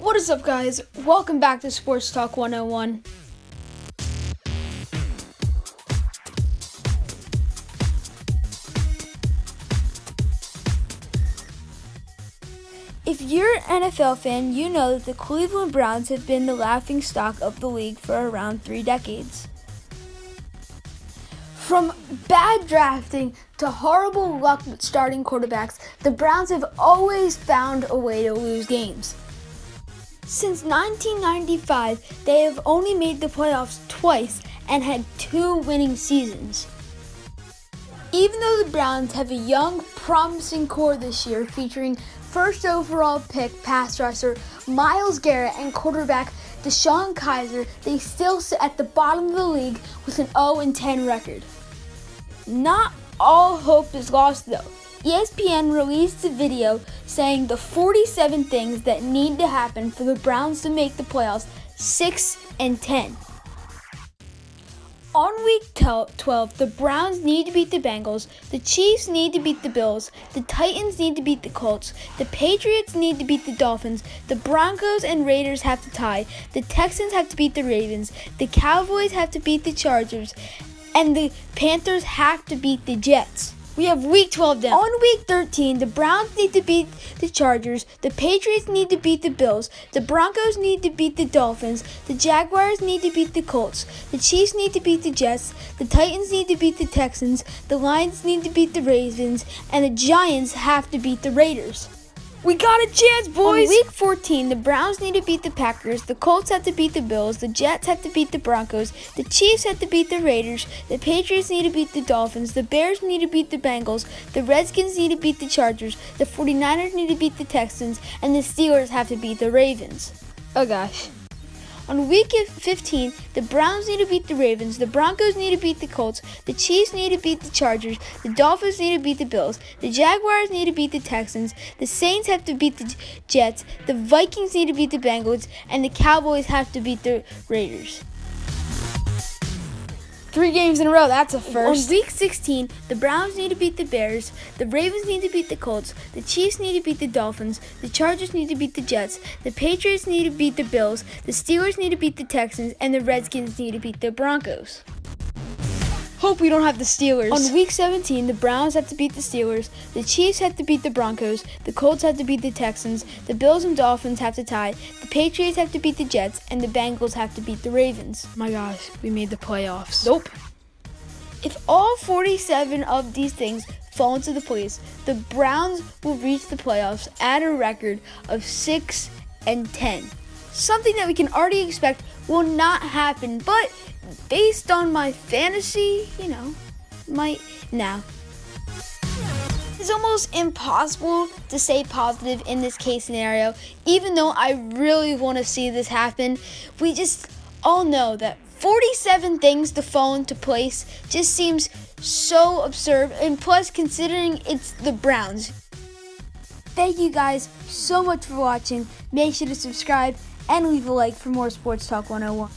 What is up, guys? Welcome back to Sports Talk 101. If you're an NFL fan, you know that the Cleveland Browns have been the laughingstock of the league for around 3 decades. From bad drafting to horrible luck with starting quarterbacks, the Browns have always found a way to lose games. Since 1995, they have only made the playoffs twice and had 2 winning seasons. Even though the Browns have a young, promising core this year featuring first overall pick pass rusher Myles Garrett and quarterback DeShone Kizer, they still sit at the bottom of the league with an 0-10 record. Not all hope is lost though. ESPN released a video saying the 47 things that need to happen for the Browns to make the playoffs 6-10. On week 12, the Browns need to beat the Bengals, the Chiefs need to beat the Bills, the Titans need to beat the Colts, the Patriots need to beat the Dolphins, the Broncos and Raiders have to tie, the Texans have to beat the Ravens, the Cowboys have to beat the Chargers, and the Panthers have to beat the Jets. We have week 12 down. On week 13, the Browns need to beat the Chargers, the Patriots need to beat the Bills, the Broncos need to beat the Dolphins, the Jaguars need to beat the Colts, the Chiefs need to beat the Jets, the Titans need to beat the Texans, the Lions need to beat the Ravens, and the Giants have to beat the Raiders. We got a chance, boys! On week 14, the Browns need to beat the Packers, the Colts have to beat the Bills, the Jets have to beat the Broncos, the Chiefs have to beat the Raiders, the Patriots need to beat the Dolphins, the Bears need to beat the Bengals, the Redskins need to beat the Chargers, the 49ers need to beat the Texans, and the Steelers have to beat the Ravens. Oh gosh. On week 15, the Browns need to beat the Ravens, the Broncos need to beat the Colts, the Chiefs need to beat the Chargers, the Dolphins need to beat the Bills, the Jaguars need to beat the Texans, the Saints have to beat the Jets, the Vikings need to beat the Bengals, and the Cowboys have to beat the Raiders. 3 games in a row, that's a first. On week 16, the Browns need to beat the Bears, the Ravens need to beat the Colts, the Chiefs need to beat the Dolphins, the Chargers need to beat the Jets, the Patriots need to beat the Bills, the Steelers need to beat the Texans, and the Redskins need to beat the Broncos. Hope we don't have the Steelers. On week 17, the Browns have to beat the Steelers, the Chiefs have to beat the Broncos, the Colts have to beat the Texans, the Bills and Dolphins have to tie, the Patriots have to beat the Jets, and the Bengals have to beat the Ravens. My gosh, we made the playoffs. Nope. If all 47 of these things fall into the place, the Browns will reach the playoffs at a record of 6-10. Something that we can already expect will not happen, but based on my fantasy, might now. It's almost impossible to stay positive in this case scenario, even though I really want to see this happen. We just all know that 47 things to fall into place just seems so absurd, and plus considering it's the Browns. Thank you guys so much for watching. Make sure to subscribe and leave a like for more Sports Talk 101.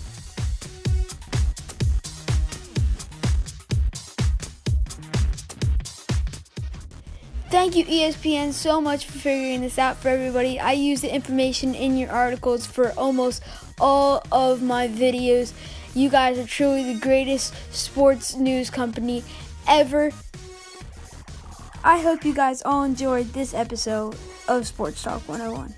Thank you, ESPN, so much for figuring this out for everybody. I use the information in your articles for almost all of my videos. You guys are truly the greatest sports news company ever. I hope you guys all enjoyed this episode of Sports Talk 101.